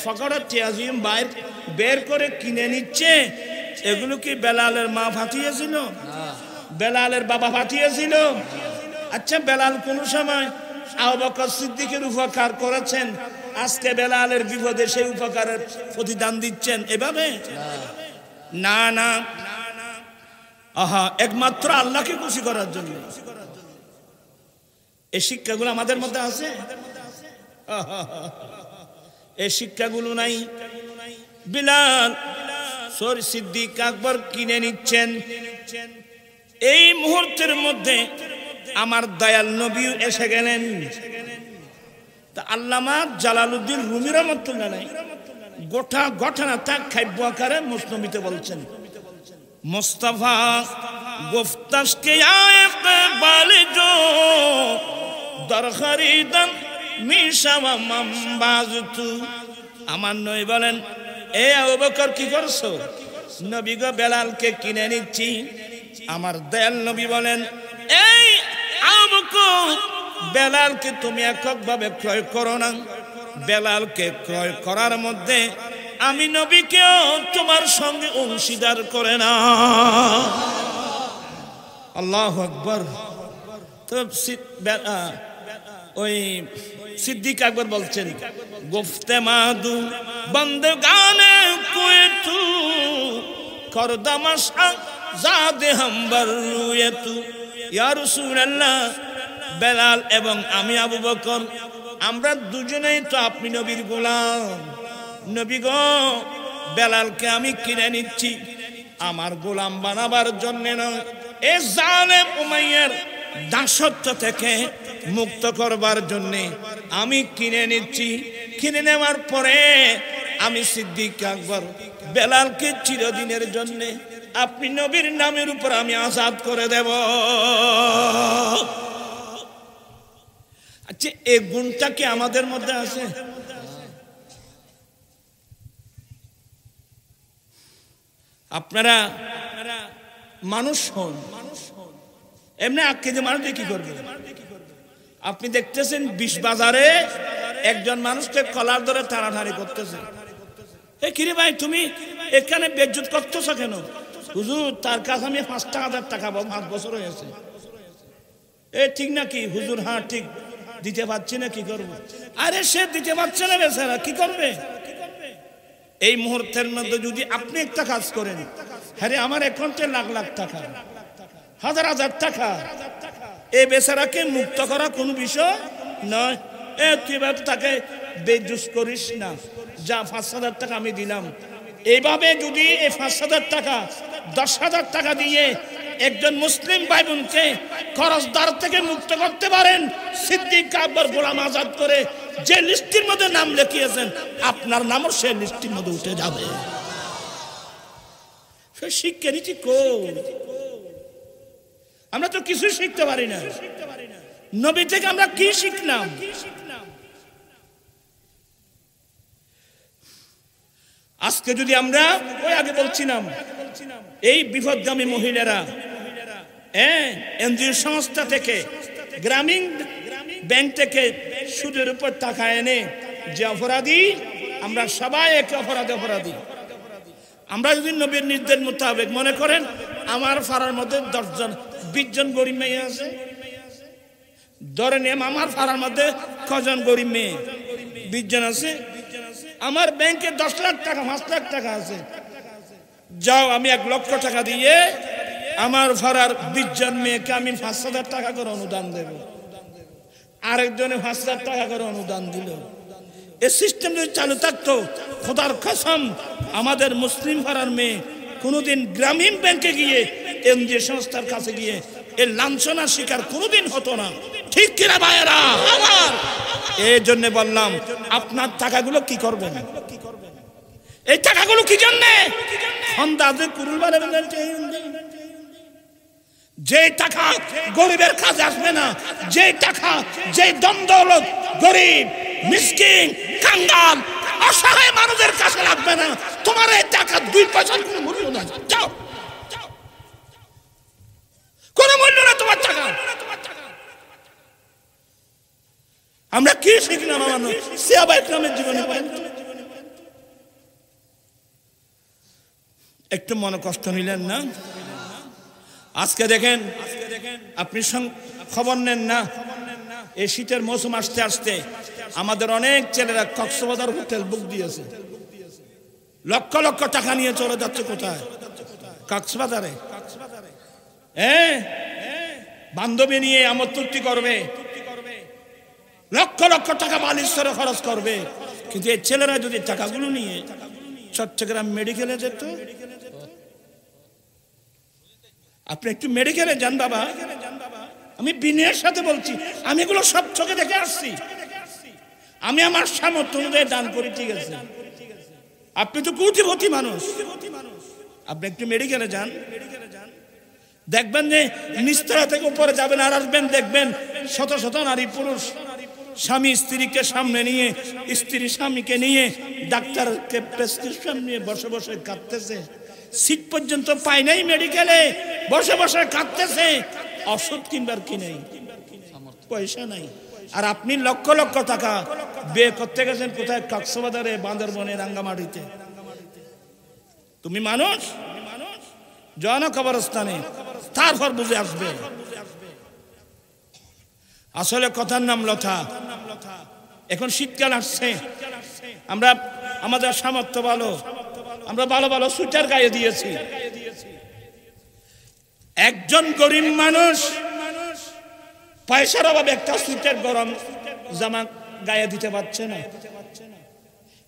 A: ফকরের টিয়াজিম বের করে কিনে নিচ্ছে। এগুলো কি বেলালের মা ফাটিয়েছিল? বেলালের বাবা ফাটিয়েছিল? আচ্ছা বেলাল কোন সময় আবু বকর সিদ্দিকের উপকার করেছেন, আজকে বেলালের বিপদে সেই উপকারের প্রতিদান দিচ্ছেন এভাবে? না না, আহা, একমাত্র আল্লাহকে খুশি করার জন্য। এই শিক্ষাগুলো আমাদের মধ্যে আছে? এই শিক্ষাগুলো নাই। বিলাল সিদ্দিক আকবর কিনে নিচ্ছেন। এই মুহূর্তের মধ্যে আমার দয়াল নবী এসে গেলেন। তা আল্লামা জালালউদ্দিন রুমি রহমাতুল্লাহ আলাইহি গোটা ঘটনা তাক খাইব আকারে মুসনবিতে বলছেন, মুস্তাফা গুফতাশ কে ইকবাল জো দর খরিদান মিশাওয়া মামবাজ তু। আমার নবী বলেন, এ আবু বকর কি করছো? নবী গো বেলালকে কিনে নিচ্ছি। আমার দয়াল নবী বলেন, এই আবু বকর, বেলালকে তুমি এককভাবে ক্রয় করো না। বেলালকে ক্রয় করার মধ্যে আমি নবীকেও তোমার সঙ্গে অংশীদার করে না। আল্লাহু আকবার। তো ওই সিদ্দিক আকবর বলছেন, গুফতে মাদু বন্দগানে কোয়ে তু করদামাস জাদে হামবার রুয়ে তু। ইয়া রাসূলুল্লাহ, বেলাল এবং আমি আবু বকর, আমরা দুজনেই তো আপনি নবীর গোলাম। নবী গো, বেলালকে আমি কিনে নিচ্ছি আমার গোলাম বানাবার জন্য নয়, এ জালেম উমাইয়ার দাসত্ব থেকে মুক্ত করবার জন্য আমি কিনে নিচ্ছি। কিনে নেওয়ার পরে আমি সিদ্দিক আকবর বেলালকে চিরদিনের জন্য আপনি নবীর নামের উপর আমি আজাদ করে দেব। আচ্ছা, এই গুণটা কি আমাদের মধ্যে আছে? আপনারা মানুষ হন, এমনি আজকে যে মানুষ কি করবে? আপনি দেখতেছেন বিশ বাজারে একজন মানুষকে কলার ধরে টানাটানি করতেছে। কিরে ভাই, তুমি এখানে বেজ্জত করতেছ কেন? হুজুর, তার কাছে আমি 5,000 টাকা 5 বছর হয়েছে। ঠিক নাকি হুজুর? হ্যাঁ ঠিক, দিতে পারছি না, কি করবো? আরে সে দিতে পারছে না বেচারা, কি করবে? এই মুহূর্তের মধ্যে যদি আপনি একটা কাজ করেন, হ্যাঁ আমার অ্যাকাউন্টে লাখ লাখ টাকা, হাজার হাজার টাকা, এই বেচারাকে মুক্ত করা কোনো বিষয় নয়। তুই এবার তাকে বেজুস করিস না, যা 5,000 টাকা আমি দিলাম। এইভাবে যদি এই 5,000 টাকা 10,000 টাকা দিয়ে একজন মুসলিম ভাই বোনকে খরচদার থেকে মুক্ত করতে পারেন, সিদ্দিক আকবর গোলাম আজাদ করে যে লিস্টির মধ্যে নাম লিখিয়েছেন, আপনার নামও সে লিস্টির মধ্যে উঠে যাবে। সে শিক্ষা নীতি কই? আমরা তো কিছু শিখতে পারি না। নবী থেকে আমরা কি শিখলাম? আজকে যদি আমরা ওই আগে বলছিলাম, এই বিপদগামী মহিলারা এনজিও সংস্থা থেকে, গ্রামীণ ব্যাংক থেকে সুদের উপর টাকা এনে যে অপরাধী, আমরা সবাই একে অপরাধী। আমরা যদি নবীর নির্দেশ মোতাবেক, মনে করেন আমার পাড়ার মধ্যে 10 জন 20 জন গরিব মেয়ে আছে, ধরে নেম আমার পাড়ার মধ্যে কজন গরিব মেয়ে? 20 জন আছে। আমার ব্যাংকে 10 লাখ টাকা 5 লাখ টাকা আছে। যাও, আমি 1 লক্ষ টাকা দিয়ে আমার পাড়ার 20 জন মেয়েকে আমি 5,000 টাকা করে অনুদান দেব। আরেকজনে 5,000 টাকা করে অনুদান দিল। এই সিস্টেম যদি চালু থাকতো, খোদার কসম আমাদের মুসলিম পাড়ার মেয়ে কোনোদিন গ্রামীণ ব্যাংকে গিয়ে এনজিও সংস্থার কাছে গিয়ে এই লাঞ্ছনার শিকার কোনোদিন হতো না। ঠিক কিনা ভাইয়েরা আমার? এই জন্য বললাম, আপনার টাকাগুলো কি করবেন? এই টাকাগুলো কি জন্য? যে টাকা গরিবের কাজে আসবে না, যে টাকা, যে দ্বন্দ্ব গরিব মিসকিন কাঙ্গাল অসহায় মানুষের কাছে লাগবে না, তোমার এই টাকা 2 পয়সার কোনো মূল্য নাই। যাও, কোনো মূল্য না তোমার টাকা। আমরা কি শিখলাম আমার সাহাবা ইকরামের জীবনে? একটু মনে কষ্ট নিলেন না? আজকে দেখেন, আপনি খবর নেন না, এই শীতের মৌসুম আসতে আসতে আমাদের অনেক ছেলেরা কক্সবাজার হোটেল বুক দিয়েছে, লক্ষ লক্ষ টাকা নিয়ে চলে যাচ্ছে। কোথায়? কক্সবাজারে। বান্ধবী নিয়ে আমোদ ফুর্তি করবে, লক্ষ লক্ষ টাকা বালিশ্বরে খরচ করবে। কিন্তু এই ছেলেরা যদি টাকাগুলো নিয়ে চট্টগ্রাম মেডিকেলে যেত, আপনি একটু মেডিকেলে যান বাবা, আমি বিনয়ের সাথে বলছি, আমি এগুলো সব চোখে দেখে আসছি। আমি আমার সামর্থ্য অনুযায়ী দান করি, ঠিক আছে? আপনি তো কোটিপতি মানুষ, আপনি একটু মেডিকেলে যান, দেখবেন যে নিচতলা থেকে উপরে যাবেন আর আসবেন, দেখবেন শত শত নারী পুরুষ স্বামী স্ত্রীকে সামনে নিয়ে, স্ত্রী স্বামীকে নিয়ে ডাক্তারকে প্রেসক্রিপশন নিয়ে বসে বসে কাঁদতেছে। সিট পর্যন্ত পায় নাই মেডিকেলে, বসে বসে কাঁদতেছে। ওষুধ কিনবার কি নেই, পয়সা নাই। আর আপনি লক্ষ লক্ষ টাকা বিয়ে করতে গেছেন কোথায়? কক্সবাজারে, বান্দরবনে, রাঙ্গামাটিতে। তুমি মানুষ জন কবরস্থানে, তারপর বুঝে আসবে আসলে কথার নাম লতা। এখন শীতকাল আসছে, আমরা আমাদের সামর্থ্য ভালো, আমরা ভালো ভালো সোয়েটার গায়ে দিয়েছি। একজন গরিব মানুষ পয়সার অভাবে একটা সোয়েটার গরম জামা গায়ে দিতে পারছে না।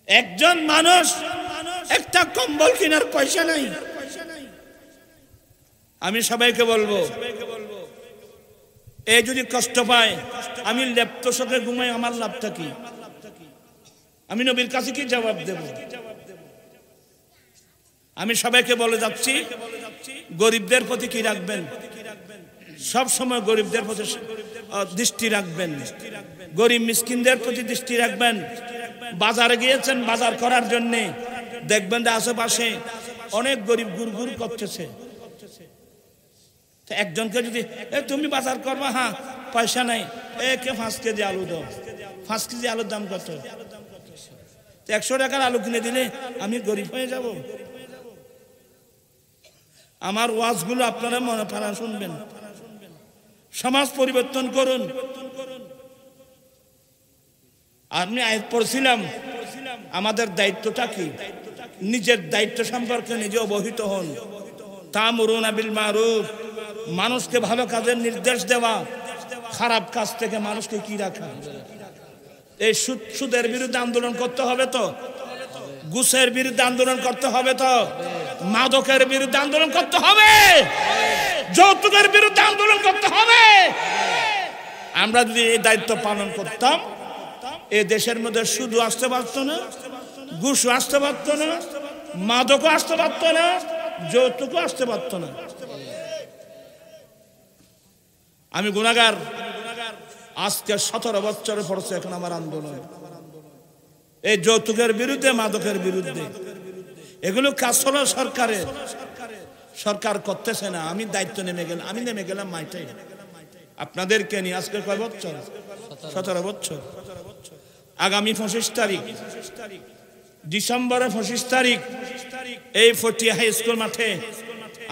A: একজন মানুষ একটা কম্বল কেনার পয়সা নাই। আমি সবাইকে বলবো, এই যদি কষ্ট পায়, আমি লেপ্ত শোকে ঘুমাই, আমার লাভটা কি? আমি নবীর কাছে কি জবাব দেব? আমি সবাইকে বলে যাচ্ছি, গরিবদের প্রতি কি রাখবেন? সব সময় গরিবদের প্রতি দৃষ্টি রাখবেন, গরিব মিসকিনদের প্রতি দৃষ্টি রাখবেন। বাজারে গিয়েছেন বাজার করার জন্য, দেখবেন যে আশেপাশে অনেক গরিব গুড়গুড় করতেছে। একজনকে যদি তুমি বাজার করবা, হ্যাঁ পয়সা নাই, একে 5 কেজি আলু দাও। 5 কেজি আলুর দাম কত? 100 টাকার আলু কিনে দিলে আমি গরিব হয়ে যাব? আমার ওয়াজগুলো আপনারা মনে প্রাণে শুনবেন, সমাজ পরিবর্তন করুন। আমি আয়াত পড়ছিলাম, আমাদের দায়িত্বটা কি? নিজের দায়িত্ব সম্পর্কে নিজে অবহিত হন। তা'মুরুনা বিল মারুফ, মানুষকে ভালো কাজের নির্দেশ দেওয়া, খারাপ কাজ থেকে মানুষকে কি রাখা। এই সুদের বিরুদ্ধে আন্দোলন করতে হবে তো, ঘুষের বিরুদ্ধে আন্দোলন করতে হবে তো, মাদকের বিরুদ্ধে আন্দোলন করতে হবে, যৌতুকের বিরুদ্ধে আন্দোলন করতে হবে। আমরা যদি এই দায়িত্ব পালন করতাম, এই দেশের মধ্যে সুদ আসতে পারত না, ঘুষ আসতে পারত না, মাদকও আসতে পারত না, যৌতুকও আসতে পারত না। আমি গুনাহগার, আজকে 17 বছরে পড়ছে এখন আমার আন্দোলন এই যৌতুকের বিরুদ্ধে, মাদকের বিরুদ্ধে। এগুলো কাজ হলো সরকারের, সরকার করতেছে না। আমি দায়িত্ব নেমে গেলাম মাইটাই আপনাদেরকে নিয়ে। আজকে কয় বছর? 17 বছর। আগামী 25 তারিখ ডিসেম্বরের 25 তারিখ এই ফটিয়া হাই স্কুল মাঠে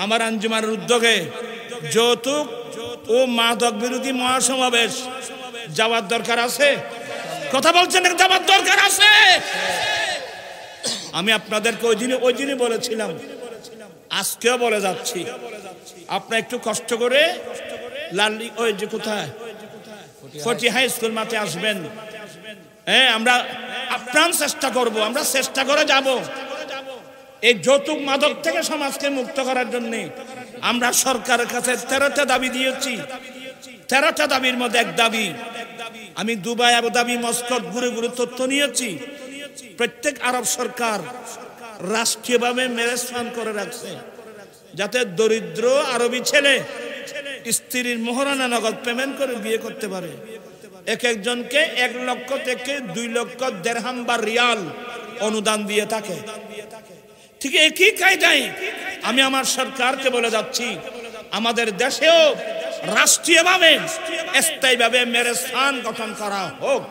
A: আমার আঞ্জুমানের উদ্যোগে যৌতুক ও মাদক বিরোধী মহাসমাবেশ যাওয়ার দরকার আছে? কথা বলছেন, যাওয়ার দরকার আছে। আমি আপনাদেরকে ওই দিনই বলেছিলাম, আজকেও বলে যাচ্ছি, আপনারা একটু কষ্ট করে লালি ওই যে কোথায় ফটিয়া হাই স্কুল মাঠে আসবেন। হ্যাঁ, আমরা আপ্রাণ চেষ্টা করব, আমরা চেষ্টা করে যাব এই যৌতুক মাদক থেকে সমাজকে মুক্ত করার জন্য। আমরা সরকারের কাছে 13টা দাবি দিয়েছি। 13টা দাবির মধ্যে এক দাবি, আমি দুবাই, আবুধাবি, মস্কট ঘুরে ঘুরে তথ্য নিয়েছি। প্রত্যেক আরব সরকার রাষ্ট্রীয়ভাবে ম্যারেজ ফান্ড করে রাখছে, যাতে দরিদ্র আরবি ছেলে স্ত্রীর মোহরানা নগদ পেমেন্ট করে বিয়ে করতে পারে। এক একজনকে 1 লক্ষ থেকে 2 লক্ষ দিরহাম বা রিয়াল অনুদান দিয়ে থাকে। ঠিক একই কায়দায় আমি আমার সরকারকে বলে যাচ্ছি, আমাদের দেশেও রাষ্ট্রীয়ভাবে স্থায়ীভাবে ম্যারেজ ফান্ড গঠন করা হোক।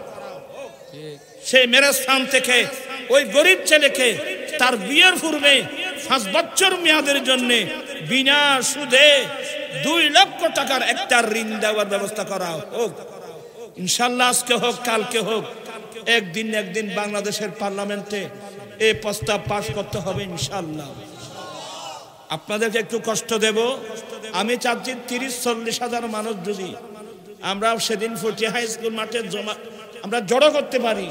A: সেই ম্যারেজ ফান্ড থেকে ওই গরিব ছেলেকে তার বিয়ের পূর্বে 5 বছর মেয়াদের জন্য বিনা সুদে 2 লক্ষ টাকার একটা ঋণ দেওয়ার ব্যবস্থা করা হোক। ইনশাল্লাহ আজকে হোক, কালকে হোক, একদিন বাংলাদেশের পার্লামেন্টে এই প্রস্তাব পাস করতে হবে ইনশাল্লাহ। আপনাদেরকে একটু কষ্ট দেব, আমি চাচ্ছি 30-40 হাজার মানুষ যদি আমরা সেদিন ফটিয়া হাই স্কুল মাঠে আমরা জড়ো করতে পারি,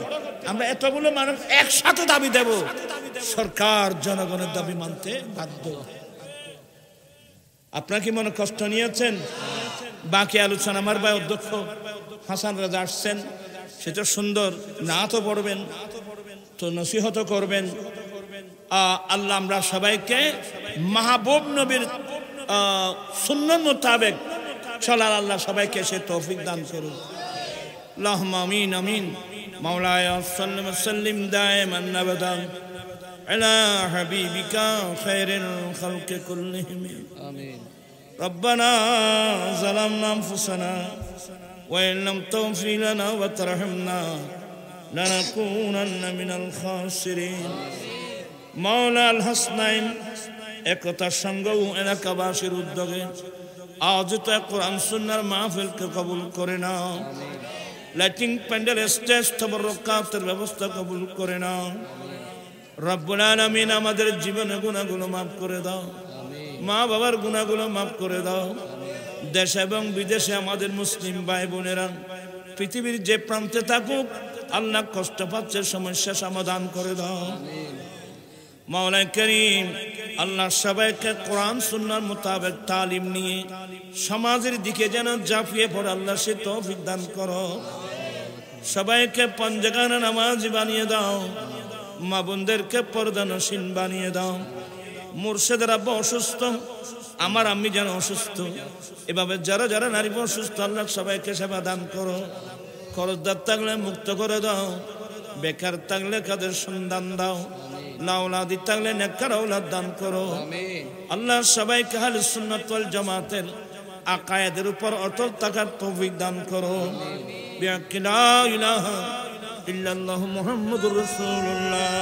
A: আমরা এতগুলো মানুষ একসাথে দাবি দেব, সরকার জনগণের দাবি মানতে বাধ্য। আপনারা কি মনে কষ্ট নিয়েছেন? বাকি আলোচনা আমার ভাই অধ্যক্ষ হাসান রাজা আসছেন, সেটা সুন্দর নাতও পড়বেন, তো নসিহত করবেন। আল্লাহ আমরা সবাইকে মাহবুব নবীর সুন্নাত মোতাবেক চলার আল্লাহ সবাইকে সে তৌফিক দান করুন। আল্লাহুম্মা আমিন আমিন। মাওলায়া সাল্লি ওয়া সাল্লিম দাইমান আবাদান আলা হাবিবিকা খায়রিল খালকি কুল্লিহিম। আমিন। রব্বানা যালামনা আনফুসানা ওয়া ইন লাম তাগফির লানা ওয়া তারহামনা লানাকুনান্না মিনাল খাসিরিন। মাওলা আল হাসনাইন একতার সঙ্গে এলাকাবাসীর উদ্যোগে আয়োজিত কোরআন সুন্নাহর মাহফিলকে কবুল করে নাও। লাইটিং প্যান্ডেল, স্টেজ, তবরকাতের ব্যবস্থা কবুল করে নাও। রব্বুল আলামিন আমাদের জীবনে গুনাহগুলো মাফ করে দাও, মা বাবার গুনাহগুলো মাফ করে দাও। দেশে এবং বিদেশে আমাদের মুসলিম ভাই বোনেরা পৃথিবীর যে প্রান্তে থাকুক, আল্লাহ কষ্ট পাচ্ছে, সমস্যা সমাধান করে দাও। মাওলা করিম আল্লাহ সবাইকে কোরআন সুন্নাহর মোতাবেক তালিম নিয়ে সমাজের দিকে যেন ঝাঁপিয়ে পড়ে আল্লাহ সে তৌফিক দান করো। সবাইকে পঞ্জগানা নামাজি বানিয়ে দাও, মা বোনদেরকে পর্দানসীন বানিয়ে দাও। মুর্শিদের আব্বা অসুস্থ, আমার আম্মি যেন অসুস্থ, এভাবে যারা যারা নারী অসুস্থ আল্লাহ সবাইকে সেবা দান করো। খরচদার থাকলে মুক্ত করে দাও, বেকার থাকলে কাদের সন্ধান দাও, নাওলাদি থাকলে নেককার আওলাদ দান করো। আল্লাহ সবাইকে আহলে সুন্নাত ওয়াল জামাতের আকায়েদের উপর অটল থাকার তৌফিক দান করো। বিহাক্কি লা ইলাহা ইল্লাল্লাহু মুহাম্মাদুর রাসূলুল্লাহ।